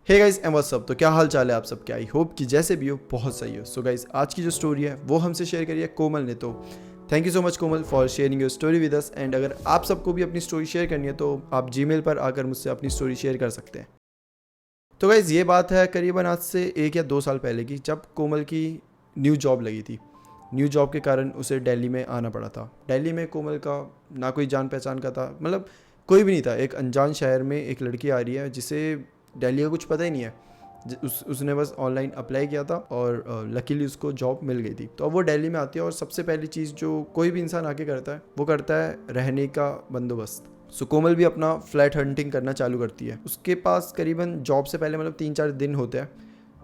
Hey guys and what's up. तो क्या हाल चाल है आप सबके। आई होप कि जैसे भी हो बहुत सही हो। सो गाइस आज की जो स्टोरी है वो हमसे शेयर करी है कोमल ने। तो thank you so much Komal for sharing your story with us. And अगर आप सबको भी अपनी स्टोरी शेयर करनी है तो आप जीमेल पर आकर मुझसे अपनी स्टोरी शेयर कर सकते हैं। तो गाइस ये बात है करीबन आज से 1 या 2 साल पहले की, जब कोमल की न्यू जॉब लगी थी। न्यू जॉब के कारण उसे दिल्ली में आना पड़ा था। दिल्ली में कोमल का ना कोई जान पहचान का था, मतलब कोई भी नहीं था। एक अनजान शहर में एक लड़की आ रही है जिसे दिल्ली का कुछ पता ही नहीं है। उसने बस ऑनलाइन अप्लाई किया था और लकीली उसको जॉब मिल गई थी। तो अब वो दिल्ली में आती है और सबसे पहली चीज़ जो कोई भी इंसान आके करता है वो करता है रहने का बंदोबस्त। सो कोमल भी अपना फ्लैट हंटिंग करना चालू करती है। उसके पास करीबन जॉब से पहले मतलब 3-4 दिन होते हैं।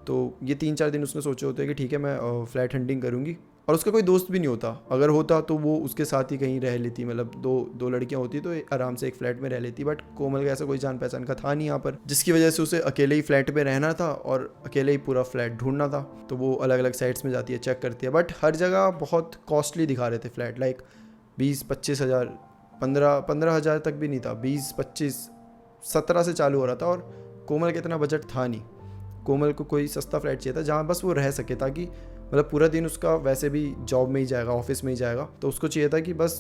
तो ये 3-4 दिन उसने सोचे होते हैं कि ठीक है मैं फ्लैट हंटिंग करूँगी। और उसका कोई दोस्त भी नहीं होता, अगर होता तो वो उसके साथ ही कहीं रह लेती। मतलब दो लड़कियां होती तो आराम से एक फ्लैट में रह लेती। बट कोमल का ऐसा कोई जान पहचान का था नहीं यहाँ पर, जिसकी वजह से उसे अकेले ही फ्लैट में रहना था और अकेले ही पूरा फ्लैट ढूंढना था। तो वो अलग अलग साइट्स में जाती है, चेक करती है, बट हर जगह बहुत कॉस्टली दिखा रहे थे फ्लैट। लाइक 20-25 हज़ार, 15-15 हज़ार तक भी नहीं था, 20-25-17 से चालू हो रहा था। और कोमल का इतना बजट था नहीं। कोमल को कोई सस्ता फ्लैट चाहिए था जहाँ बस वो रह सके, ताकि मतलब पूरा दिन उसका वैसे भी जॉब में ही जाएगा, ऑफिस में ही जाएगा। तो उसको चाहिए था कि बस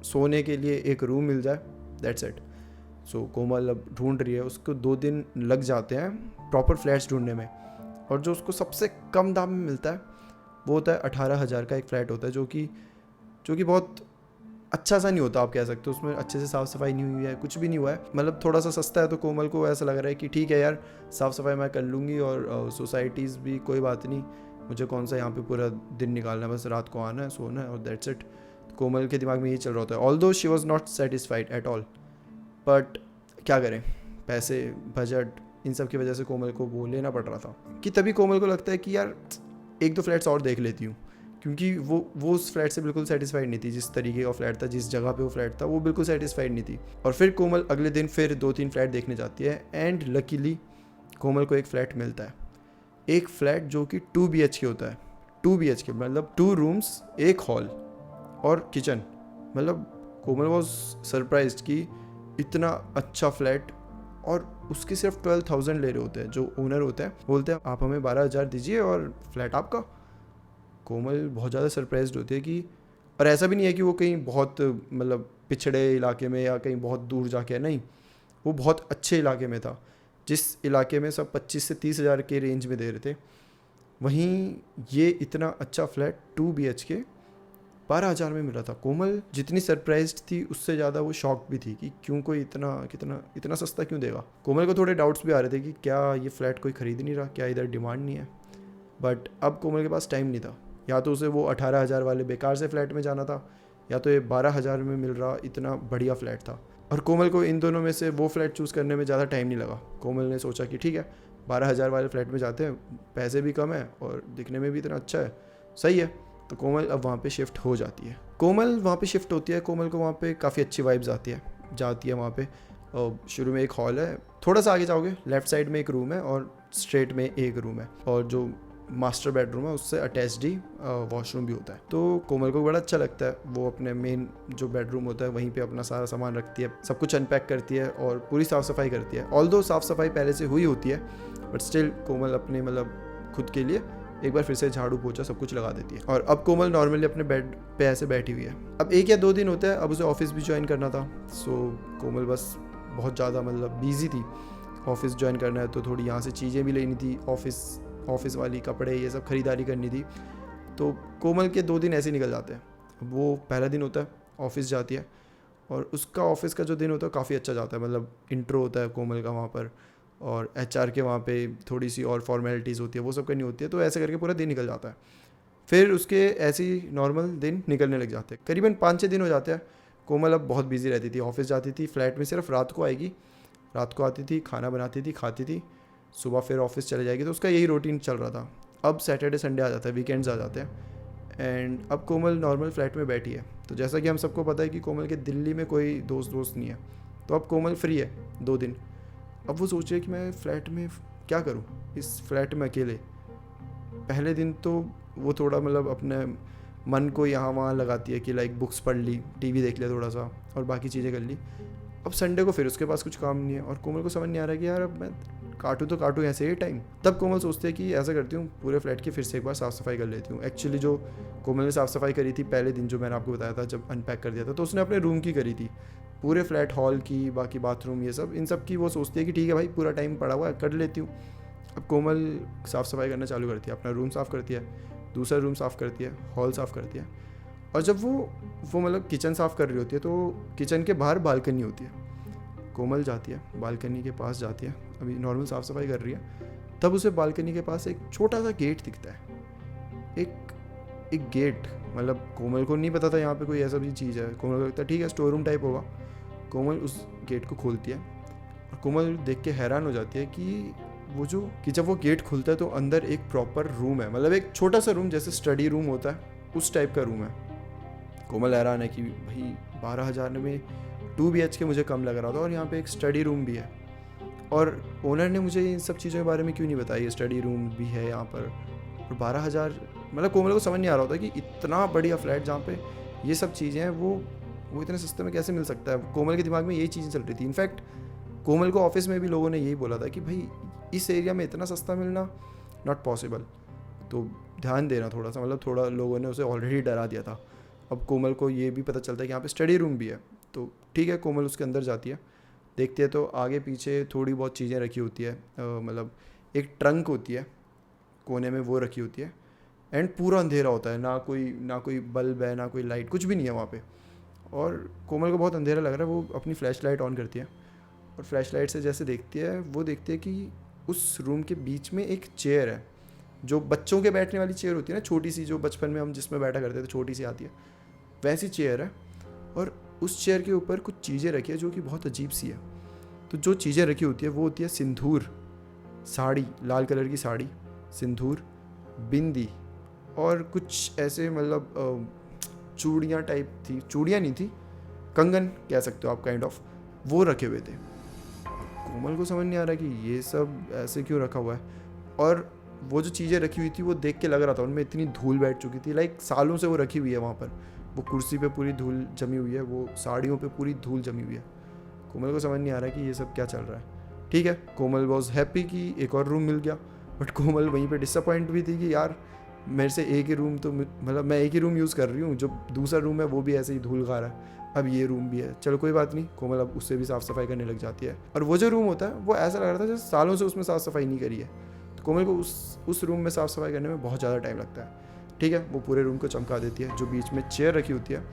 सोने के लिए एक रूम मिल जाए, दैट्स इट। सो कोमल अब ढूंढ रही है। उसको 2 दिन लग जाते हैं प्रॉपर फ्लैट्स ढूंढने में। और जो उसको सबसे कम दाम में मिलता है वो होता है 18 हज़ार का एक फ़्लैट होता है, जो कि बहुत अच्छा सा नहीं होता। आप कह सकते हो उसमें अच्छे से साफ़ सफाई नहीं हुई है, कुछ भी नहीं हुआ है, मतलब थोड़ा सा सस्ता है। तो कोमल को ऐसा लग रहा है कि ठीक है यार, साफ़ सफाई मैं कर लूँगी और सोसाइटीज़ भी कोई बात नहीं, मुझे कौन सा यहाँ पे पूरा दिन निकालना है, बस रात को आना है, सोना है और दैट्स इट। कोमल के दिमाग में यही चल रहा होता है। Although she was not satisfied at all, but क्या करें, पैसे, बजट, इन सब की वजह से कोमल को वो लेना पड़ रहा था। कि तभी कोमल को लगता है कि यार 1-2 फ्लैट्स और देख लेती हूँ, क्योंकि वो उस फ्लैट से बिल्कुल सेटिस्फाइड नहीं थी। जिस तरीके का फ्लैट था, जिस जगह पे वो फ्लैट था, वो बिल्कुल सेटिस्फाइड नहीं थी। और फिर कोमल अगले दिन फिर 2-3 फ्लैट देखने जाती है एंड लकीली कोमल को एक फ्लैट मिलता है। एक फ्लैट जो कि 2 BHK होता है। 2 BHK मतलब 2 रूम्स, एक हॉल और किचन। मतलब कोमल वॉज सरप्राइज्ड कि इतना अच्छा फ्लैट, और उसके सिर्फ 12,000 ले रहे होते हैं। जो ओनर होते हैं बोलते हैं आप हमें 12,000 दीजिए और फ्लैट आपका। कोमल बहुत ज़्यादा सरप्राइज्ड होती है कि, और ऐसा भी नहीं है कि वो कहीं बहुत मतलब पिछड़े इलाके में या कहीं बहुत दूर जाके है, नहीं, वो बहुत अच्छे इलाके में था। जिस इलाके में सब 25 से 30 हज़ार के रेंज में दे रहे थे, वहीं ये इतना अच्छा फ्लैट 2 BHK 12,000 में मिला था। कोमल जितनी सरप्राइज्ड थी उससे ज़्यादा वो शॉक भी थी कि क्यों कोई इतना सस्ता क्यों देगा। कोमल को थोड़े डाउट्स भी आ रहे थे कि क्या ये फ्लैट कोई ख़रीद नहीं रहा, क्या इधर डिमांड नहीं है। बट अब कोमल के पास टाइम नहीं था। या तो उसे वो 18,000 वाले बेकार से फ्लैट में जाना था, या तो ये 12,000 में मिल रहा इतना बढ़िया फ्लैट था। और कोमल को इन दोनों में से वो फ्लैट चूज़ करने में ज़्यादा टाइम नहीं लगा। कोमल ने सोचा कि ठीक है 12,000 वाले फ्लैट में जाते हैं, पैसे भी कम है और दिखने में भी इतना अच्छा है, सही है। तो कोमल अब वहाँ पे शिफ्ट हो जाती है। कोमल वहाँ पे शिफ्ट होती है। कोमल को वहाँ पे काफ़ी अच्छी वाइब्स जाती है वहाँ पे। शुरू में एक हॉल है, थोड़ा सा आगे जाओगे लेफ़्ट साइड में एक रूम है और स्ट्रेट में एक रूम है, और जो मास्टर बेडरूम है उससे अटैच्ड ही वॉशरूम भी होता है। तो कोमल को बड़ा अच्छा लगता है। वो अपने मेन जो बेडरूम होता है वहीं पे अपना सारा सामान रखती है, सब कुछ अनपैक करती है और पूरी साफ़ सफाई करती है। ऑल्दो साफ़ सफाई पहले से हुई होती है, बट स्टिल कोमल अपने मतलब खुद के लिए एक बार फिर से झाड़ू पोछा सब कुछ लगा देती है। और अब कोमल नॉर्मली अपने बेड पे ऐसे बैठी हुई है। अब 1 या 2 दिन होते हैं, अब उसे ऑफिस भी ज्वाइन करना था। सो कोमल बस बहुत ज़्यादा मतलब बिजी थी। ऑफिस ज्वाइन करना है तो थोड़ी यहाँ से चीज़ें भी लेनी थी, ऑफिस वाली कपड़े ये सब खरीदारी करनी थी। तो कोमल के 2 दिन ऐसे निकल जाते हैं। अब वो पहला दिन होता है, ऑफिस जाती है, और उसका ऑफिस का जो दिन होता है काफ़ी अच्छा जाता है। मतलब इंट्रो होता है कोमल का वहाँ पर, और HR के वहाँ पे थोड़ी सी और फॉर्मेलिटीज़ होती है, वो सब करनी होती है। तो ऐसे करके पूरा दिन निकल जाता है। फिर उसके ऐसे ही नॉर्मल दिन निकलने लग जाते हैं। करीबन 5-6 दिन हो जाते हैं। कोमल अब बहुत बिजी रहती थी, ऑफिस जाती थी, फ्लैट में सिर्फ रात को आएगी, रात को आती थी, खाना बनाती थी, खाती थी, सुबह फिर ऑफिस चले जाएगी। तो उसका यही रूटीन चल रहा था। अब सैटरडे संडे आ जाता है, वीकेंड्स आ जाते हैं, एंड अब कोमल नॉर्मल फ्लैट में बैठी है। तो जैसा कि हम सबको पता है कि कोमल के दिल्ली में कोई दोस्त नहीं है। तो अब कोमल फ्री है 2 दिन। अब वो सोचे कि मैं फ़्लैट में क्या करूं, इस फ्लैट में अकेले। पहले दिन तो वो थोड़ा मतलब अपने मन को यहाँ वहाँ लगाती है कि लाइक बुक्स पढ़ ली, टीवी देख लिया थोड़ा सा, और बाकी चीज़ें कर ली। अब संडे को फिर उसके पास कुछ काम नहीं है, और कोमल को समझ नहीं आ रहा है कि यार अब मैं काटूँ तो काटूँ ऐसे ही टाइम। तब कोमल सोचती है कि ऐसा करती हूँ, पूरे फ्लैट की फिर से एक बार साफ़ सफाई कर लेती हूँ। एक्चुअली जो कोमल ने साफ़ सफाई करी थी पहले दिन, जो मैंने आपको बताया था जब अनपैक कर दिया था, तो उसने अपने रूम की करी थी, पूरे फ्लैट हॉल की, बाकी बाथरूम, ये सब, इन सब की वो सोचती है कि ठीक है भाई, पूरा टाइम पड़ा हुआ है, कर लेती हूँ। अब कोमल साफ़ सफाई करना चालू करती है, अपना रूम साफ़ करती है, दूसरा रूम साफ़ करती है, हॉल साफ़ करती है। और जब वो मतलब किचन साफ़ कर रही होती है, तो किचन के बाहर बालकनी होती है। कोमल जाती है बालकनी के पास, जाती है, अभी नॉर्मल साफ़ सफाई कर रही है, तब उसे बालकनी के पास एक छोटा सा गेट दिखता है। एक गेट, मतलब कोमल को नहीं पता था यहाँ पे कोई ऐसा भी चीज़ है। कोमल को लगता है ठीक है स्टोर रूम टाइप होगा। कोमल उस गेट को खोलती है और कोमल देख के हैरान हो जाती है कि जब वो गेट खुलता है तो अंदर एक प्रॉपर रूम है, मतलब एक छोटा सा रूम, जैसे स्टडी रूम होता है उस टाइप का रूम है। कोमल हैरान है कि भाई 12,000 में 2 BHK मुझे कम लग रहा था और यहाँ पे एक स्टडी रूम भी है, और ओनर ने मुझे इन सब चीज़ों के बारे में क्यों नहीं बताया, स्टडी रूम भी है यहाँ पर, और 12,000, मतलब कोमल को समझ नहीं आ रहा होता कि इतना बढ़िया फ्लैट जहाँ पे ये सब चीज़ें हैं वो इतने सस्ते में कैसे मिल सकता है। कोमल के दिमाग में यही चीज़ें चल रही थी। इनफैक्ट कोमल को ऑफिस में भी लोगों ने यही बोला था कि भाई इस एरिया में इतना सस्ता मिलना नॉट पॉसिबल, तो ध्यान देना थोड़ा सा, मतलब थोड़ा लोगों ने उसे ऑलरेडी डरा दिया था। अब कोमल को ये भी पता चलता है कि यहाँ पे स्टडी रूम भी है, तो ठीक है कोमल उसके अंदर जाती है, देखती है तो आगे पीछे थोड़ी बहुत चीज़ें रखी होती है, मतलब एक ट्रंक होती है कोने में, वो रखी होती है, एंड पूरा अंधेरा होता है, ना कोई बल्ब है, ना कोई लाइट, कुछ भी नहीं है वहाँ पे। और कोमल को बहुत अंधेरा लग रहा है, वो अपनी फ्लैश लाइट ऑन करती है और फ्लैश लाइट से जैसे देखती है, वो देखती है कि उस रूम के बीच में एक चेयर है, जो बच्चों के बैठने वाली चेयर होती है ना, छोटी सी, जो बचपन में हम जिसमें बैठा करते थे, छोटी सी आती है, वैसी चेयर है। और उस चेयर के ऊपर कुछ चीज़ें रखी है जो कि बहुत अजीब सी है। तो जो चीज़ें रखी होती है वो होती है सिंदूर, साड़ी, लाल कलर की साड़ी, सिंदूर, बिंदी, और कुछ ऐसे मतलब चूड़ियाँ टाइप थी, चूड़ियाँ नहीं थी, कंगन कह सकते हो आप, काइंड ऑफ, वो रखे हुए थे। कोमल को समझ नहीं आ रहा कि ये सब ऐसे क्यों रखा हुआ है। और वो जो चीज़ें रखी हुई थी वो देख के लग रहा था उनमें इतनी धूल बैठ चुकी थी, लाइक सालों से वो रखी हुई है वहाँ पर, वो कुर्सी पे पूरी धूल जमी हुई है, वो साड़ियों पे पूरी धूल जमी हुई है। कोमल को समझ नहीं आ रहा कि ये सब क्या चल रहा है। ठीक है, कोमल वॉज हैप्पी कि एक और रूम मिल गया, बट कोमल वहीं पे डिसअपॉइंट भी थी कि यार मेरे से एक ही रूम, तो मतलब मैं एक ही रूम यूज़ कर रही हूँ, जो दूसरा रूम है वो भी ऐसे ही धूल खा रहा है, अब ये रूम भी है, चलो कोई बात नहीं। कोमल अब उससे भी साफ़ सफाई करने लग जाती है, और वो जो रूम होता है वो ऐसा लग रहा था जैसे सालों से उसमें साफ़ सफाई नहीं करी है। तो कोमल को उस रूम में साफ़ सफाई करने में बहुत ज़्यादा टाइम लगता है। ठीक है, वो पूरे रूम को चमका देती है, जो बीच में चेयर रखी होती है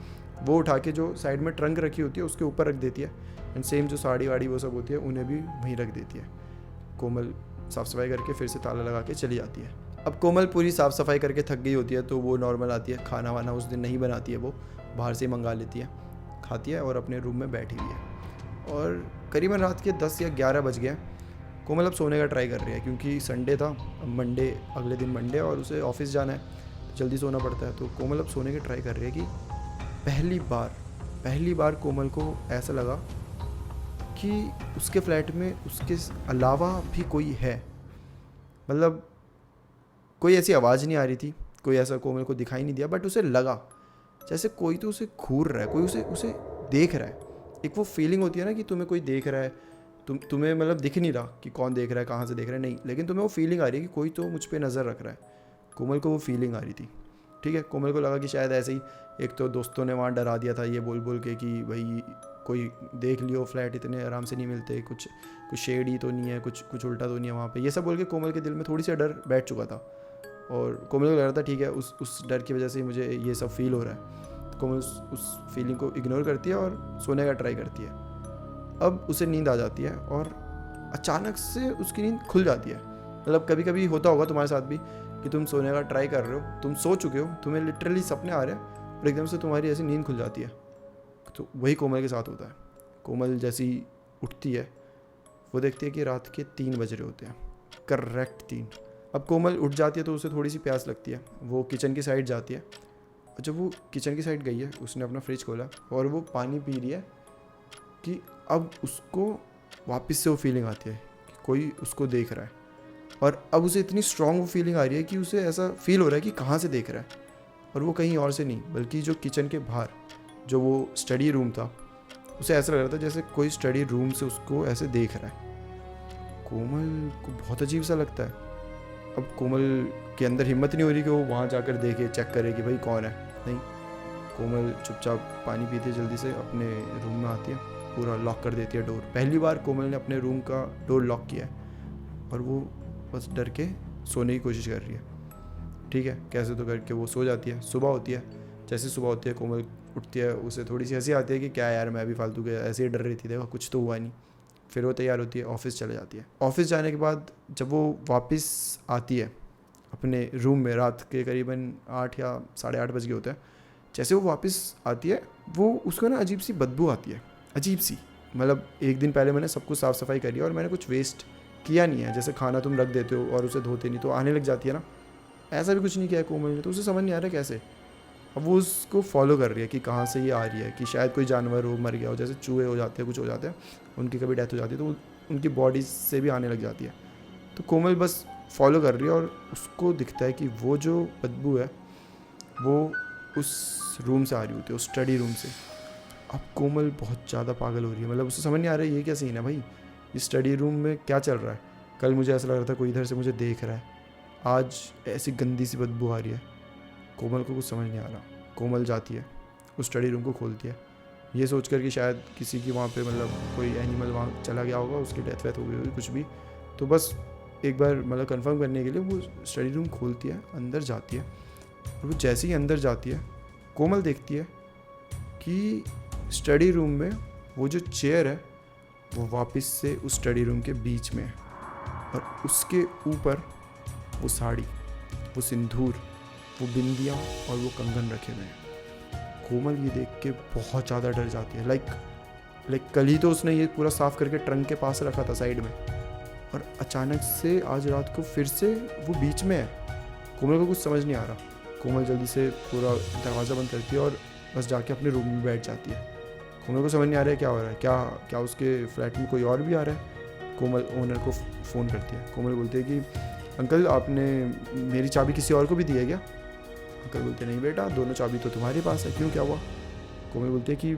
वो उठा के जो साइड में ट्रंक रखी होती है उसके ऊपर रख देती है, एंड सेम जो साड़ी वाड़ी वो सब होती है उन्हें भी वहीं रख देती है। कोमल साफ़ सफाई करके फिर से ताला लगा के चली जाती है। अब कोमल पूरी साफ़ सफाई करके थक गई होती है, तो वो नॉर्मल आती है, खाना वाना उस दिन नहीं बनाती है, वो बाहर से ही मंगा लेती है, खाती है और अपने रूम में बैठी हुई है। और करीबन रात के 10 या 11 बज गए। कोमल अब सोने का ट्राई कर रही है, क्योंकि संडे था, मंडे, अगले दिन मंडे, और उसे ऑफिस जाना है, तो जल्दी सोना पड़ता है। तो कोमल अब सोने की ट्राई कर रही है कि पहली बार कोमल को ऐसा लगा कि उसके फ्लैट में उसके अलावा भी कोई है, मतलब कोई ऐसी आवाज़ नहीं आ रही थी, कोई ऐसा कोमल को दिखाई नहीं दिया, बट उसे लगा जैसे कोई तो उसे घूर रहा है, कोई उसे देख रहा है। एक वो फीलिंग होती है ना कि तुम्हें कोई देख रहा है, तुम्हें मतलब दिख नहीं रहा कि कौन देख रहा है, कहाँ से देख रहा है, नहीं, लेकिन तुम्हें वो फीलिंग आ रही है कि कोई तो मुझ पर नज़र रख रहा है। कोमल को वो फीलिंग आ रही थी। ठीक है, कोमल को लगा कि शायद ऐसे ही एक तो दोस्तों ने वहाँ डरा दिया था ये बोल बोल के कि भाई कोई देख लियो, फ्लैट इतने आराम से नहीं मिलते, कुछ शेड ही तो नहीं है, कुछ उल्टा तो नहीं है वहाँ पे, ये सब बोल के कोमल के दिल में थोड़ी सा डर बैठ चुका था। और कोमल को लग रहा था ठीक है, उस डर की वजह से मुझे ये सब फील हो रहा है। तो कोमल उस फीलिंग को इग्नोर करती है और सोने का ट्राई करती है। अब उसे नींद आ जाती है और अचानक से उसकी नींद खुल जाती है। मतलब कभी कभी होता होगा तुम्हारे साथ भी कि तुम सोने का ट्राई कर रहे हो, तुम सो चुके हो, तुम्हें लिटरली सपने आ रहे हैं और एकदम से तुम्हारी ऐसी नींद खुल जाती है। तो वही कोमल के साथ होता है। कोमल जैसी उठती है, वो देखती है कि रात के 3 बज रहे होते हैं, करेक्ट 3। अब कोमल उठ जाती है तो उसे थोड़ी सी प्यास लगती है, वो किचन की साइड जाती है, और जब वो किचन की साइड गई है, उसने अपना फ्रिज खोला और वो पानी पी रही है कि अब उसको वापस से वो फीलिंग आती है कि कोई उसको देख रहा है। और अब उसे इतनी स्ट्रॉन्ग वो फीलिंग आ रही है कि उसे ऐसा फील हो रहा है कि कहाँ से देख रहा है, और वो कहीं और से नहीं बल्कि जो किचन के बाहर जो वो स्टडी रूम था, उसे ऐसा लग रहा था जैसे कोई स्टडी रूम से उसको ऐसे देख रहा है। कोमल को बहुत अजीब सा लगता है। अब कोमल के अंदर हिम्मत नहीं हो रही कि वो वहाँ जाकर देखे, चेक करे कि भाई कौन है। नहीं, कोमल चुपचाप पानी पीती है, जल्दी से अपने रूम में आती है, पूरा लॉक कर देती है डोर। पहली बार कोमल ने अपने रूम का डोर लॉक किया है और वो बस डर के सोने की कोशिश कर रही है। ठीक है, कैसे तो करके वो सो जाती है। सुबह होती है, जैसे सुबह होती है कोमल उठती है, उसे थोड़ी सी हंसी आती है कि क्या यार, मैं भी फालतू के ऐसे ही डर रही थी, देखो कुछ तो हुआ नहीं। फिर वो तैयार होती है, ऑफिस चले जाती है। ऑफिस जाने के बाद जब वो वापस आती है अपने रूम में, रात के करीबन 8 या 8:30 बज गए होते हैं। जैसे वो वापस आती है, वो उसको ना अजीब सी बदबू आती है, अजीब सी। मतलब एक दिन पहले मैंने सब कुछ साफ़ सफाई करी है और मैंने कुछ वेस्ट किया नहीं है। जैसे खाना तुम रख देते हो और उसे धोते नहीं तो आने लग जाती है ना, ऐसा भी कुछ नहीं किया है कोमल ने। तो उसे समझ नहीं आ रहा कैसे। अब वो उसको फॉलो कर रही है कि कहाँ से ये आ रही है, कि शायद कोई जानवर हो, मर गया हो, जैसे चूहे हो जाते हैं, कुछ हो जाते हैं, उनकी कभी डेथ हो जाती है तो उनकी बॉडी से भी आने लग जाती है। तो कोमल बस फॉलो कर रही है और उसको दिखता है कि वो जो बदबू है वो उस रूम से आ रही होती है, उस स्टडी रूम से। अब कोमल बहुत ज़्यादा पागल हो रही है, मतलब उसे समझ नहीं आ रहा है ये क्या सीन है भाई, इस स्टडी रूम में क्या चल रहा है। कल मुझे ऐसा लग रहा था कोई इधर से मुझे देख रहा है, आज ऐसी गंदी सी बदबू आ रही है। कोमल को कुछ समझ नहीं आ रहा। कोमल जाती है, उस स्टडी रूम को खोलती है, ये सोच कर कि शायद किसी की वहाँ पे मतलब कोई एनिमल वहाँ चला गया होगा, उसकी डेथ वेथ हो गई होगी कुछ भी। तो बस एक बार मतलब कंफर्म करने के लिए वो स्टडी रूम खोलती है, अंदर जाती है। और वो जैसे ही अंदर जाती है, कोमल देखती है कि स्टडी रूम में वो जो चेयर है वो वापस से उस स्टडी रूम के बीच में है और उसके ऊपर वो साड़ी, वो सिंदूर, वो बिंदियाँ और वो कंगन रखे हुए हैं। कोमल ये देख के बहुत ज़्यादा डर जाती है। लाइक कल ही तो उसने ये पूरा साफ़ करके ट्रंक के पास रखा था साइड में, और अचानक से आज रात को फिर से वो बीच में है। कोमल को कुछ समझ नहीं आ रहा। कोमल जल्दी से पूरा दरवाज़ा बंद करती है और बस जाके अपने रूम में बैठ जाती है। कोमल को समझ नहीं आ रहा है क्या हो रहा है, क्या उसके फ्लैट में कोई और भी आ रहा है। कोमल ओनर को फ़ोन करती है। कोमल बोलती है कि अंकल आपने मेरी चाबी किसी और को भी दी है क्या। अंकल बोलते नहीं बेटा, दोनों चाबी तो तुम्हारे पास है, क्यों क्या हुआ। कोमल बोलती है कि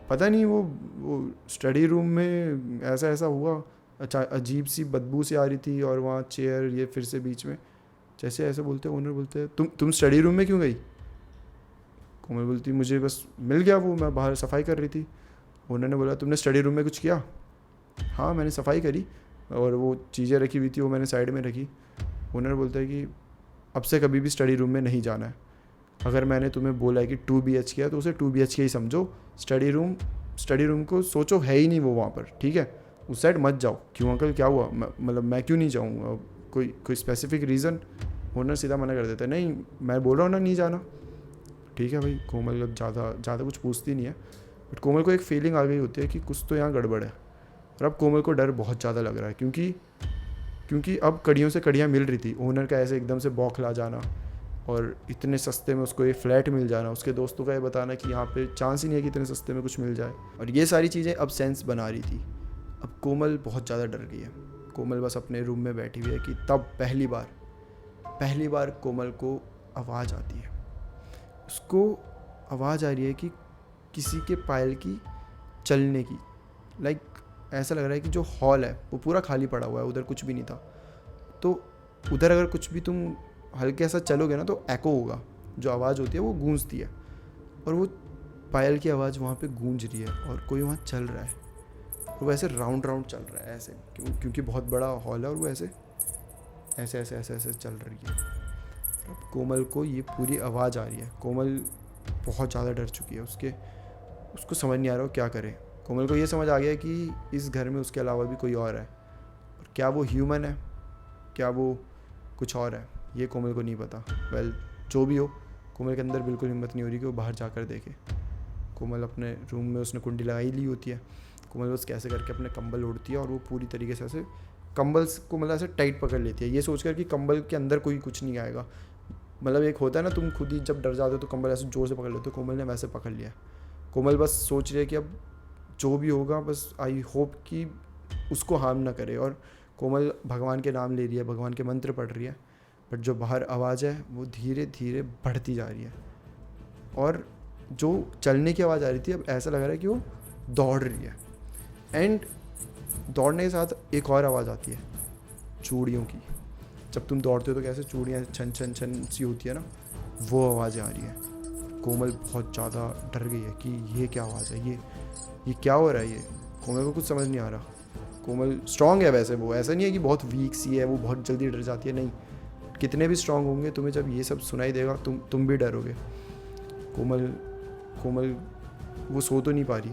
पता नहीं वो स्टडी रूम में ऐसा ऐसा हुआ, अच्छा अजीब सी बदबू से आ रही थी और वहाँ चेयर ये फिर से बीच में। जैसे ऐसे बोलते ओनर बोलते हैं तुम स्टडी रूम में क्यों गई। कोमल बोलती मुझे बस मिल गया, वो मैं बाहर सफाई कर रही थी। ओनर ने बोला तुमने स्टडी रूम में कुछ किया। हाँ मैंने सफाई करी और वो चीज़ें रखी हुई थी वो मैंने साइड में रखी। ओनर बोलता है कि अब से कभी भी स्टडी रूम में नहीं जाना है। अगर मैंने तुम्हें बोला है कि 2 BHK है तो उसे 2 BHK ही समझो। स्टडी रूम को सोचो है ही नहीं वो वहाँ पर, ठीक है, उस साइड मत जाओ। क्यों अंकल क्या हुआ, मतलब मैं क्यों नहीं जाऊँ, कोई स्पेसिफिक रीज़न। ओनर सीधा मना कर देता है, नहीं मैं बोल रहा हूँ ना नहीं जाना। ठीक है भाई, कोमल अब ज़्यादा कुछ पूछती नहीं है, बट कोमल को एक फीलिंग आ गई होती है कि कुछ तो यहाँ गड़बड़ है। और अब कोमल को डर बहुत ज़्यादा लग रहा है क्योंकि अब कड़ियों से कड़ियाँ मिल रही थी। ओनर का ऐसे एकदम से बौखला जाना और इतने सस्ते में उसको ये फ्लैट मिल जाना, उसके दोस्तों का ये बताना कि यहाँ पे चांस ही नहीं है कि इतने सस्ते में कुछ मिल जाए, और ये सारी चीज़ें अब सेंस बना रही थी। अब कोमल बहुत ज़्यादा डर गई है। कोमल बस अपने रूम में बैठी हुई है कि तब पहली बार कोमल को आवाज़ आती है। उसको आवाज़ आ रही है कि किसी के पायल की चलने की। लाइक ऐसा लग रहा है कि जो हॉल है वो पूरा खाली पड़ा हुआ है, उधर कुछ भी नहीं था। तो उधर अगर कुछ भी तुम हल्के सा चलोगे ना तो एको होगा, जो आवाज़ होती है वो गूंजती है, और वो पायल की आवाज़ वहाँ पे गूंज रही है और कोई वहाँ चल रहा है। वो वैसे राउंड चल रहा है ऐसे, क्योंकि बहुत बड़ा हॉल है और वो ऐसे चल रही है। अब कोमल को ये पूरी आवाज़ आ रही है। कोमल बहुत ज़्यादा डर चुकी है, उसको समझ नहीं आ रहा हो क्या करे। कोमल को ये समझ आ गया कि इस घर में उसके अलावा भी कोई और है, और क्या वो ह्यूमन है, क्या वो कुछ और है, ये कोमल को नहीं पता। वेल जो भी हो, कोमल के अंदर बिल्कुल हिम्मत नहीं हो रही कि वो बाहर जाकर देखे। कोमल अपने रूम में उसने कुंडी लगाई ली होती है। कोमल बस कैसे करके अपने कंबल ओढ़ती है और वो पूरी तरीके से ऐसे कंबल को मतलब ऐसे टाइट पकड़ लेती है, ये सोचकर कि कंबल के अंदर कोई कुछ नहीं आएगा। मतलब एक होता है ना, तुम खुद ही जब डर जाते हो तो कंबल ऐसे जोर से पकड़ लेते हो, कोमल ने वैसे पकड़ लिया। कोमल बस सोच रही है कि अब जो भी होगा बस आई होप कि उसको हार्म ना करे, और कोमल भगवान के नाम ले रही है, भगवान के मंत्र पढ़ रही है। बट जो बाहर आवाज़ है वो धीरे धीरे बढ़ती जा रही है, और जो चलने की आवाज़ आ रही थी अब ऐसा लग रहा है कि वो दौड़ रही है। एंड दौड़ने के साथ एक और आवाज़ आती है, चूड़ियों की। जब तुम दौड़ते हो तो कैसे चूड़ियाँ छन छन छन सी होती है ना, वो आवाज़ें आ रही है। कोमल बहुत ज़्यादा डर गई है कि ये क्या आवाज़ है, ये क्या हो रहा है। ये कोमल को कुछ समझ नहीं आ रहा। कोमल स्ट्रांग है वैसे, वो ऐसा नहीं है कि बहुत वीक सी है, वो बहुत जल्दी डर जाती है, नहीं। कितने भी स्ट्रांग होंगे, तुम्हें जब ये सब सुनाई देगा तुम भी डरोगे। कोमल कोमल वो सो तो नहीं पा रही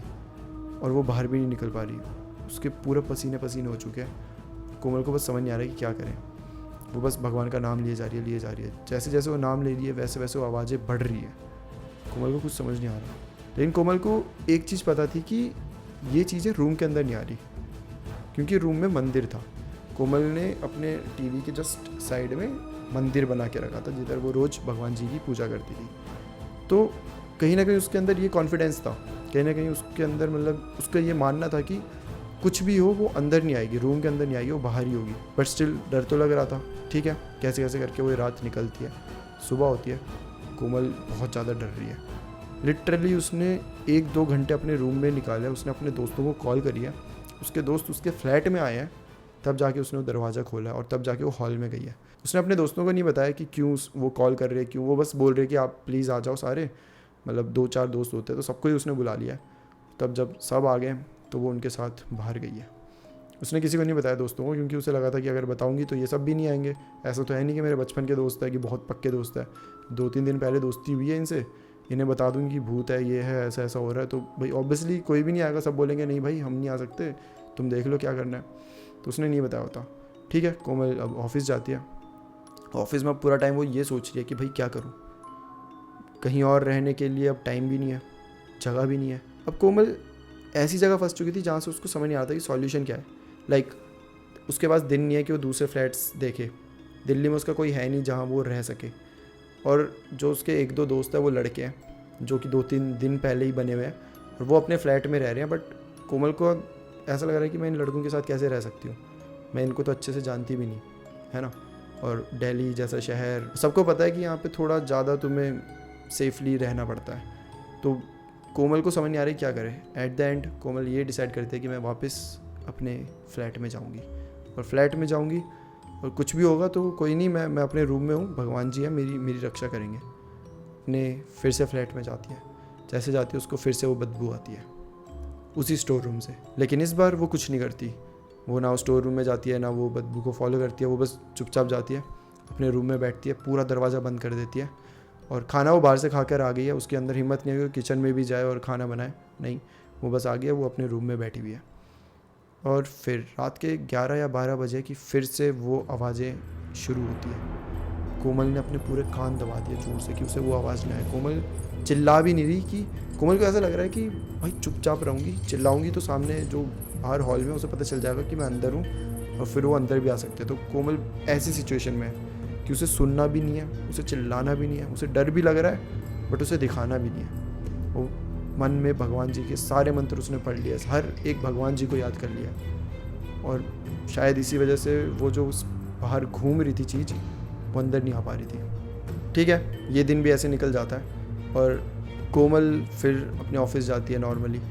और वो बाहर भी नहीं निकल पा रही। उसके पूरे पसीने पसीने हो चुके हैं। कोमल को बस समझ नहीं आ रहा है कि क्या करें। वो बस भगवान का नाम लिए जा रही है। जैसे जैसे वो नाम ले रही है वैसे वैसे वो आवाज़ें बढ़ रही है। कोमल को कुछ समझ नहीं आ रहा। लेकिन कोमल को एक चीज़ पता थी कि ये चीज़ें रूम के अंदर नहीं आ रही, क्योंकि रूम में मंदिर था। कोमल ने अपने टीवी के जस्ट साइड में मंदिर बना के रखा था जिधर वो रोज़ भगवान जी की पूजा करती थी। तो कहीं ना कहीं उसके अंदर ये कॉन्फिडेंस था, कहीं ना कहीं उसके अंदर मतलब उसका ये मानना था कि कुछ भी हो वो अंदर नहीं आएगी, रूम के अंदर नहीं आएगी, वो बाहर ही होगी। बट स्टिल डर तो लग रहा था। ठीक है, कैसे कैसे करके वो रात निकलती है, सुबह होती है। कोमल बहुत ज़्यादा डर रही है। लिटरली उसने 1-2 घंटे अपने रूम में निकाले। उसने अपने दोस्तों को कॉल करी है, उसके दोस्त उसके फ्लैट में आए हैं, तब जाके उसने वो दरवाज़ा खोला और तब जाके वो हॉल में गई है। उसने अपने दोस्तों को नहीं बताया कि क्यों वो कॉल कर रहे हैं, क्यों। वो बस बोल रहे कि आप प्लीज़ आ जाओ सारे, मतलब 2-4 दोस्त होते हैं तो सबको ही उसने बुला लिया। तब जब सब आ गए तो वो उनके साथ बाहर गई है। उसने किसी को नहीं बताया दोस्तों को, क्योंकि उसे लगा था कि अगर बताऊंगी तो ये सब भी नहीं आएंगे। ऐसा तो है नहीं कि मेरे बचपन के दोस्त है कि बहुत पक्के दोस्त है, 2-3 दिन पहले दोस्ती हुई है इनसे, इन्हें बता दूंगी कि भूत है, ये है, ऐसा ऐसा हो रहा है, तो भाई ऑब्वियसली कोई भी नहीं आएगा। सब बोलेंगे नहीं भाई हम नहीं आ सकते, तुम देख लो क्या करना है। तो उसने नहीं बताया होता। ठीक है, कोमल अब ऑफिस जाती है। ऑफिस में अब पूरा टाइम वो ये सोच रही है कि भाई क्या करूँ, कहीं और रहने के लिए अब टाइम भी नहीं है, जगह भी नहीं है। अब कोमल ऐसी जगह फंस चुकी थी जहाँ से उसको समझ नहीं आता कि सॉल्यूशन क्या है। लाइक उसके पास दिन नहीं है कि वो दूसरे फ्लैट्स देखे। दिल्ली में उसका कोई है नहीं जहाँ वो रह सके। और जो उसके 1-2 दोस्त हैं वो लड़के हैं जो कि 2-3 दिन पहले ही बने हुए हैं और वो अपने फ्लैट में रह रहे हैं। बट कोमल को ऐसा लग रहा है कि मैं इन लड़कों के साथ कैसे रह सकती हूँ, मैं इनको तो अच्छे से जानती भी नहीं, है ना। और दिल्ली जैसा शहर, सबको पता है कि यहाँ पे थोड़ा ज़्यादा तुम्हें सेफली रहना पड़ता है। तो कोमल को समझ नहीं आ रही क्या करे। एट द एंड कोमल ये डिसाइड करती है कि मैं वापस अपने फ्लैट में जाऊँगी, और फ्लैट में जाऊँगी और कुछ भी होगा तो कोई नहीं, मैं अपने रूम में हूँ, भगवान जी हैं, मेरी रक्षा करेंगे। अपने फिर से फ्लैट में जाती है। जैसे जाती है उसको फिर से वो बदबू आती है उसी स्टोर रूम से। लेकिन इस बार वो कुछ नहीं करती। वो ना स्टोर रूम में जाती है ना वो बदबू को फॉलो करती है। वो बस चुपचाप जाती है, अपने रूम में बैठती है, पूरा दरवाज़ा बंद कर देती है। और खाना वो बाहर से खा कर आ गई है, उसके अंदर हिम्मत नहीं है कि किचन में भी जाए और खाना बनाए, नहीं। वो बस आ गई है, वो अपने रूम में बैठी हुई है। और फिर रात के 11 या 12 बजे की फिर से वो आवाज़ें शुरू होती है। कोमल ने अपने पूरे कान दबा दिए जोर से कि उसे वो आवाज़ ना आए। कोमल चिल्ला भी नहीं रही कि कोमल को ऐसा लग रहा है कि भाई चुपचाप रहूँगी, चिल्लाऊंगी तो सामने जो बाहर हॉल में उसे पता चल जाएगा कि मैं अंदर हूँ और फिर वो अंदर भी आ सकते हैं। तो कोमल ऐसी सिचुएशन में है कि उसे सुनना भी नहीं है, उसे चिल्लाना भी नहीं है, उसे डर भी लग रहा है बट उसे दिखाना भी नहीं है। वो मन में भगवान जी के सारे मंत्र उसने पढ़ लिए, हर एक भगवान जी को याद कर लिया। और शायद इसी वजह से वो जो उस बाहर घूम रही थी चीज़, वो अंदर नहीं आ पा रही थी। ठीक है, ये दिन भी ऐसे निकल जाता है और कोमल फिर अपने ऑफिस जाती है नॉर्मली।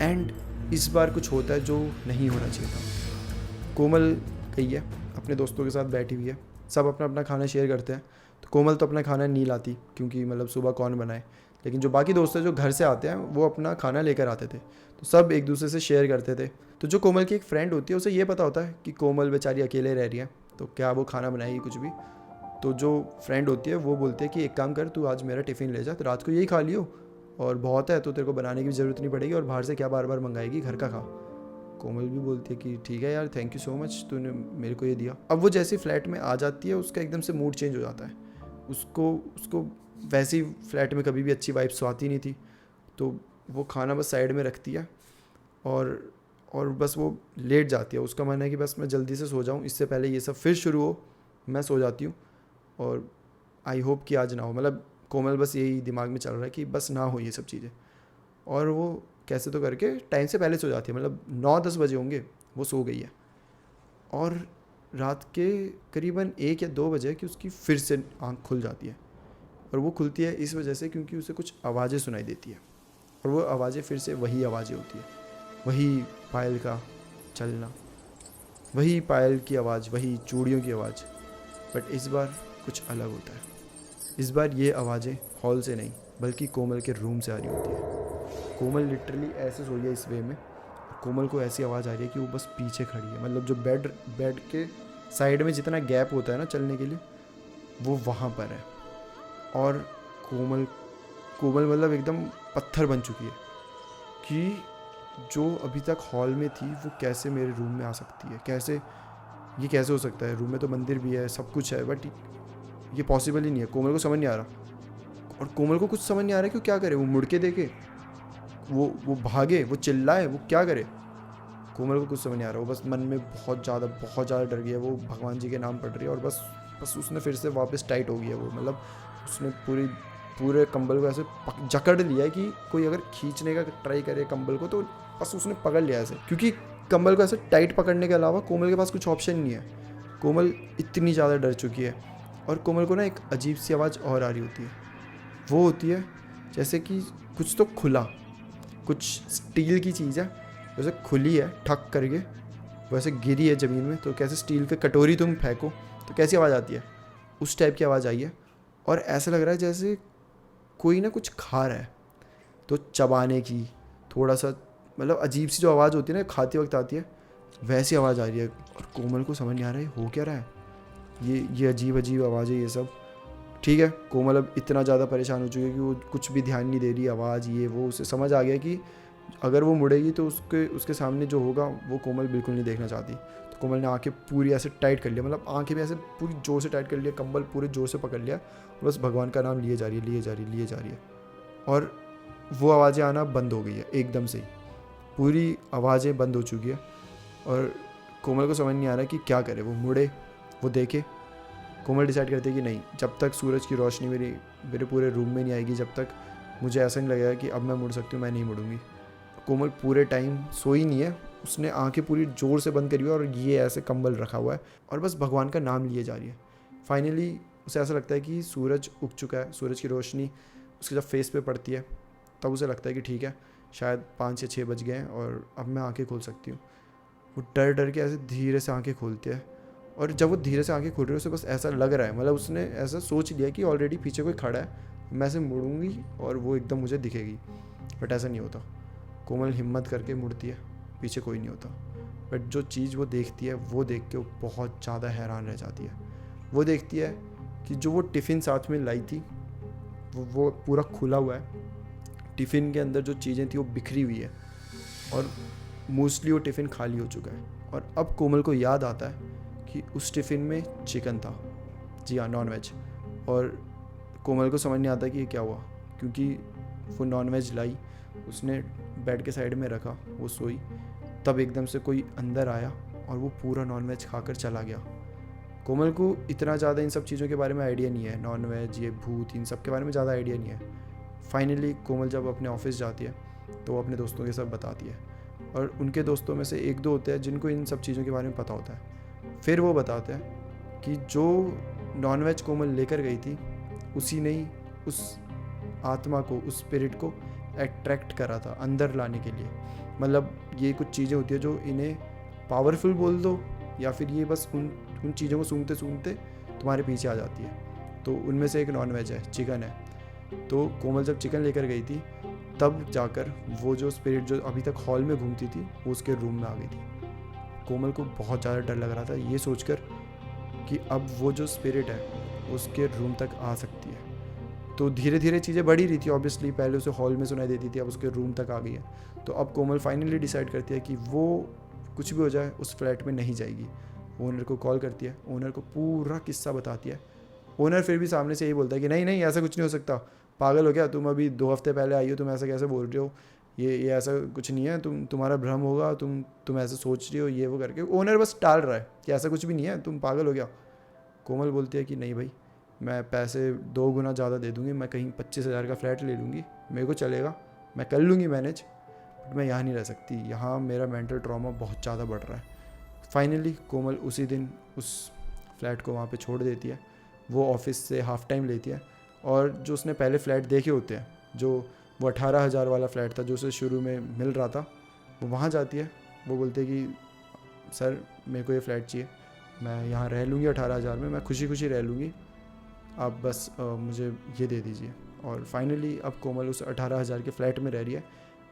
एंड इस बार कुछ होता है जो नहीं होना चाहिए था। कोमल गई है, अपने दोस्तों के साथ बैठी हुई है, सब अपना अपना खाना शेयर करते हैं। तो कोमल तो अपना खाना नहीं लाती क्योंकि मतलब सुबह कौन बनाए। लेकिन जो बाकी दोस्त हैं जो घर से आते हैं वो अपना खाना लेकर आते थे, तो सब एक दूसरे से शेयर करते थे। तो जो कोमल की एक फ्रेंड होती है उसे ये पता होता है कि कोमल बेचारी अकेले रह रही है, तो क्या वो खाना बनाएगी कुछ भी। तो जो फ्रेंड होती है वो बोलती है कि एक काम कर, तू आज मेरा टिफ़िन ले जा, तो रात को यही खा लियो और बहुत है तो तेरे को बनाने की ज़रूरत नहीं पड़ेगी, और बाहर से क्या बार बार मंगाएगी, घर का खा। कोमल भी बोलती है कि ठीक है यार, थैंक यू सो मच, तूने मेरे को ये दिया। अब वो जैसे फ्लैट में आ जाती है उसका एकदम से मूड चेंज हो जाता है। उसको वैसे ही फ्लैट में कभी भी अच्छी वाइब्स आती नहीं थी। तो वो खाना बस साइड में रखती है और बस वो लेट जाती है। उसका मन है कि बस मैं जल्दी से सो जाऊँ, इससे पहले ये सब फिर शुरू हो, मैं सो जाती हूँ। और आई होप कि आज ना हो, मतलब कोमल बस यही दिमाग में चल रहा है कि बस ना हो ये सब चीज़ें। और वो कैसे तो करके टाइम से पहले सो जाती है, मतलब 9-10 बजे होंगे वो सो गई है। और रात के करीबन 1 या 2 बजे कि उसकी फिर से आँख खुल जाती है। और वो खुलती है इस वजह से क्योंकि उसे कुछ आवाज़ें सुनाई देती है, और वो आवाज़ें फिर से वही आवाज़ें होती है, वही पायल का चलना, वही पायल की आवाज़, वही चूड़ियों की आवाज़, बट इस बार कुछ अलग होता है। इस बार ये आवाज़ें हॉल से नहीं बल्कि कोमल के रूम से आ रही होती है। कोमल लिटरली ऐसे सोई है इस वे में, कोमल को ऐसी आवाज़ आ रही है कि वो बस पीछे खड़ी है, मतलब जो बेड के साइड में जितना गैप होता है ना चलने के लिए, वो वहाँ पर है। और कोमल कोमल मतलब एकदम पत्थर बन चुकी है कि जो अभी तक हॉल में थी वो कैसे मेरे रूम में आ सकती है, ये कैसे हो सकता है। रूम में तो मंदिर भी है, सब कुछ है, बट ये पॉसिबल ही नहीं है। कोमल को समझ नहीं आ रहा, और कोमल को कुछ समझ नहीं आ रहा है कि वो क्या करे। वो मुड़ के देखे, वो भागे, वो चिल्लाए, वो क्या करे। कोमल को कुछ समझ नहीं आ रहा। वो बस मन में बहुत ज़्यादा डर गया। वो भगवान जी के नाम पढ़ रही है, और बस उसने फिर से वापस टाइट हो गया वो, मतलब उसने पूरे कंबल को ऐसे जकड़ लिया है कि कोई अगर खींचने का ट्राई करे कंबल को तो बस उसने पकड़ लिया ऐसे, क्योंकि कंबल को ऐसे टाइट पकड़ने के अलावा कोमल के पास कुछ ऑप्शन नहीं है। कोमल इतनी ज़्यादा डर चुकी है। और कोमल को ना एक अजीब सी आवाज़ और आ रही होती है। वो होती है जैसे कि कुछ तो खुला, कुछ स्टील की चीज़ है वैसे खुली है ठक करके, वैसे गिरी है ज़मीन में। तो कैसे स्टील के कटोरी तुम फेंको तो कैसी आवाज़ आती है, उस टाइप की आवाज़ आई है। और ऐसा लग रहा है जैसे कोई ना कुछ खा रहा है, तो चबाने की थोड़ा सा, मतलब अजीब सी जो आवाज़ होती है ना खाते वक्त आती है, वैसी आवाज़ आ रही है। और कोमल को समझ नहीं आ रहा है हो क्या रहा है, ये अजीब अजीब आवाज़ है ये सब। ठीक है, कोमल अब इतना ज़्यादा परेशान हो चुकी है कि वो कुछ भी ध्यान नहीं दे रही, आवाज़ ये वो। उसे समझ आ गया कि अगर वो मुड़ेगी तो उसके सामने जो होगा वो कोमल बिल्कुल नहीं देखना चाहती। तो कोमल ने आंखें पूरी ऐसे टाइट कर लिया, मतलब आंखें भी ऐसे पूरी जोर से टाइट कर लिया, कंबल पूरे जोर से पकड़ लिया, और बस भगवान का नाम लिए जा रही है। और वो आवाज़ें आना बंद हो गई है एकदम से ही, पूरी आवाज़ें बंद हो चुकी है। और कोमल को समझ नहीं आ रहा कि क्या करे। वो मुड़े, वो देखे। कोमल डिसाइड करती है कि नहीं, जब तक सूरज की रोशनी मेरे पूरे रूम में नहीं आएगी, जब तक मुझे ऐसा नहीं लगेगा कि अब मैं मुड़ सकती हूँ, मैं नहीं मुड़ूंगी। कोमल पूरे टाइम सोई नहीं है, उसने आंखें पूरी ज़ोर से बंद करी हुई है, और ये ऐसे कंबल रखा हुआ है, और बस भगवान का नाम लिए जा रही है। फाइनली उसे ऐसा लगता है कि सूरज उग चुका है, सूरज की रोशनी उसके जब फेस पे पड़ती है तब उसे लगता है कि ठीक है, शायद 5 या 6 बज गए हैं और अब मैं आंखें खोल सकती हूँ। वो डर डर के ऐसे धीरे से आंखें खोलती है, और जब वो धीरे से आंखें खोल रही है उसे बस ऐसा लग रहा है, मतलब उसने ऐसा सोच लिया कि ऑलरेडी पीछे कोई खड़ा है, मैं ऐसे मुड़ूंगी और वो एकदम मुझे दिखेगी। बट ऐसा नहीं होता। कोमल हिम्मत करके मुड़ती है, पीछे कोई नहीं होता। बट जो चीज़ वो देखती है वो देख के वो बहुत ज़्यादा हैरान रह जाती है। वो देखती है कि जो वो टिफ़िन साथ में लाई थी वो पूरा खुला हुआ है। टिफ़िन के अंदर जो चीज़ें थी वो बिखरी हुई है, और मोस्टली वो टिफ़िन खाली हो चुका है। और अब कोमल को याद आता है कि उस टिफ़िन में चिकन था, जी हाँ, नॉन वेज। और कोमल को समझ नहीं आता कि ये क्या हुआ, क्योंकि वो नॉन वेज लाई, उसने बेड के साइड में रखा, वो सोई, तब एकदम से कोई अंदर आया और वो पूरा नॉन वेज खाकर चला गया। कोमल को इतना ज़्यादा इन सब चीज़ों के बारे में आइडिया नहीं है, नॉन वेज, ये भूत, इन सब के बारे में ज़्यादा आइडिया नहीं है। फाइनली कोमल जब अपने ऑफिस जाती है तो वो अपने दोस्तों के सब बताती है, और उनके दोस्तों में से 1-2 होते हैं जिनको इन सब चीज़ों के बारे में पता होता है। फिर वो बताते हैं कि जो नॉन वेज कोमल लेकर गई थी उसी ने ही उस आत्मा को, उस स्पिरिट को अट्रैक्ट करा था अंदर लाने के लिए। मतलब ये कुछ चीज़ें होती है जो इन्हें पावरफुल बोल दो, या फिर ये बस उन चीज़ों को सूंघते सूंघते तुम्हारे पीछे आ जाती है। तो उनमें से एक नॉन वेज है, चिकन है। तो कोमल जब चिकन लेकर गई थी तब जाकर वो जो स्पिरिट जो अभी तक हॉल में घूमती थी वो उसके रूम में आ गई थी। कोमल को बहुत ज़्यादा डर लग रहा था ये सोचकर कि अब वो जो स्पिरिट है उसके रूम तक आ सकती है। तो धीरे धीरे चीज़ें बढ़ी रही थी ऑब्वियसली, पहले उसे हॉल में सुनाई देती थी, अब उसके रूम तक आ गई है। तो अब कोमल फाइनली डिसाइड करती है कि वो कुछ भी हो जाए उस फ्लैट में नहीं जाएगी। ओनर को कॉल करती है, ओनर को पूरा किस्सा बताती है। ओनर फिर भी सामने से यही बोलता है कि नहीं नहीं, ऐसा कुछ नहीं हो सकता, पागल हो क्या तुम, अभी 2 हफ्ते पहले आई हो, तुम ऐसा कैसे बोल रहे हो, ये ऐसा कुछ नहीं है, तुम्हारा भ्रम होगा, तुम ऐसे सोच रही हो, ये वो करके ओनर बस टाल रहा है कि ऐसा कुछ भी नहीं है, तुम पागल हो गया। कोमल बोलती है कि नहीं भाई, मैं पैसे 2 गुना ज़्यादा दे दूँगी, मैं कहीं 25,000 का फ्लैट ले लूँगी, मेरे को चलेगा, मैं कर लूँगी मैनेज, बट मैं यहाँ नहीं रह सकती, यहाँ मेरा मेंटल ट्रॉमा बहुत ज़्यादा बढ़ रहा है। फाइनली कोमल उसी दिन उस फ्लैट को वहाँ पे छोड़ देती है। वो ऑफिस से हाफ टाइम लेती है, और जो उसने पहले फ़्लैट देखे होते हैं, जो वो 18,000 वाला फ्लैट था जो उसे शुरू में मिल रहा था, वो वहाँ जाती है। वो बोलते हैं कि सर मेरे को ये फ़्लैट चाहिए, मैं यहाँ रह लूँगी 18,000 में, मैं खुशी खुशी रह लूँगी, आप बस मुझे ये दे दीजिए। और फाइनली अब कोमल उस 18,000 के फ्लैट में रह रही है।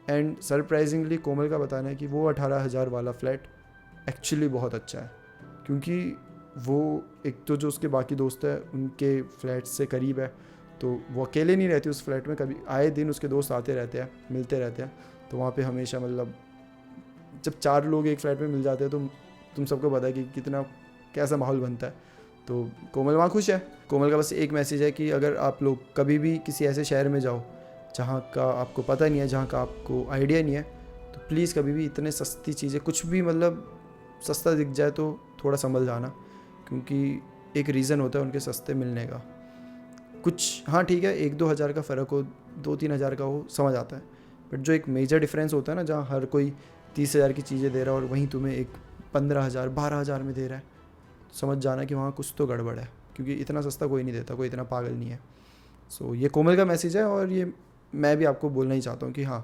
एंड सरप्राइजिंगली कोमल का बताना है कि वो 18,000 वाला फ्लैट एक्चुअली बहुत अच्छा है, क्योंकि वो एक तो जो उसके बाकी दोस्त हैं उनके फ्लैट से करीब है, तो वो अकेले नहीं रहती उस फ्लैट में, कभी आए दिन उसके दोस्त आते रहते हैं, मिलते रहते हैं। तो वहाँ पे हमेशा मतलब जब 4 लोग एक फ्लैट में मिल जाते हैं तो तुम सबको पता है कि कितना कैसा माहौल बनता है। तो कोमल वहाँ खुश है। कोमल का बस एक मैसेज है कि अगर आप लोग कभी भी किसी ऐसे शहर में जाओ जहाँ का आपको पता नहीं है, जहाँ का आपको आइडिया नहीं है, तो प्लीज़ कभी भी इतने सस्ती चीज़ें, कुछ भी मतलब सस्ता दिख जाए तो थोड़ा संभल जाना, क्योंकि एक रीज़न होता है उनके सस्ते मिलने का। कुछ हाँ ठीक है, 1-2 हज़ार का फ़र्क हो, 2-3 हज़ार का हो, समझ आता है, बट जो एक मेजर डिफरेंस होता है ना, जहाँ हर कोई 30,000 की चीज़ें दे रहा है और वहीं तुम्हें एक 15,000 12,000 में दे रहा है, समझ जाना कि वहाँ कुछ तो गड़बड़ है, क्योंकि इतना सस्ता कोई नहीं देता, कोई इतना पागल नहीं है। सो ये कोमल का मैसेज है, और ये मैं भी आपको बोलना ही चाहता हूँ कि हाँ,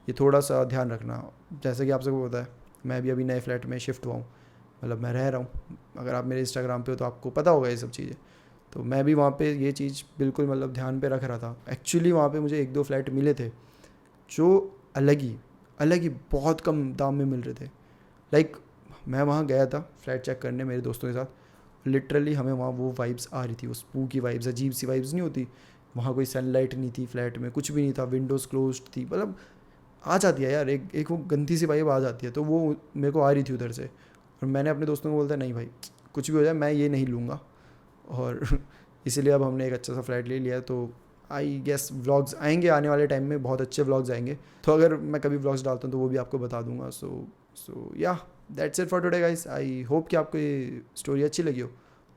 ये थोड़ा सा ध्यान रखना। जैसे कि आप सबको पता है, मैं भी अभी नए फ्लैट में शिफ्ट हुआ हूँ, मतलब मैं रह रहा हूँ, अगर आप मेरे इंस्टाग्राम पे हो तो आपको पता होगा ये सब चीज़ें। तो मैं भी वहाँ पे ये चीज़ बिल्कुल मतलब ध्यान पे रख रहा था। एक्चुअली वहाँ पे मुझे 1-2 फ्लैट मिले थे जो अलग ही बहुत कम दाम में मिल रहे थे। लाइक मैं वहाँ गया था फ्लैट चेक करने मेरे दोस्तों के साथ, लिटरली हमें वहाँ वो वाइब्स आ रही थी, उस स्पूकी की वाइब्स, अजीब सी वाइब्स नहीं होती। वहाँ कोई सनलाइट नहीं थी फ्लैट में, कुछ भी नहीं था, विंडोज़ क्लोज्ड थी, मतलब आ जाती है यार, एक वो गंदी सी वाइब आ जाती है, तो वो मेरे को आ रही थी उधर से। और मैंने अपने दोस्तों को बोलता नहीं भाई, कुछ भी हो जाए मैं ये नहीं लूँगा, और इसीलिए अब हमने एक अच्छा सा फ्लैट ले लिया है। तो आई गेस व्लॉग्स आएंगे आने वाले टाइम में, बहुत अच्छे व्लॉग्स आएंगे, तो अगर मैं कभी व्लॉग्स डालता हूँ तो वो भी आपको बता दूंगा। सो या that's it for today guys. I hope कि आपको ये स्टोरी अच्छी लगी हो।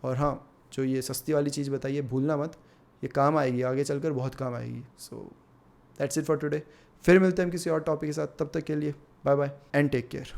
और हाँ, जो ये सस्ती वाली चीज़ बताइए भूलना मत, ये काम आएगी, आगे चलकर बहुत काम आएगी। So that's it for today. फिर मिलते हैं हम किसी और टॉपिक के साथ, तब तक के लिए bye bye and take care.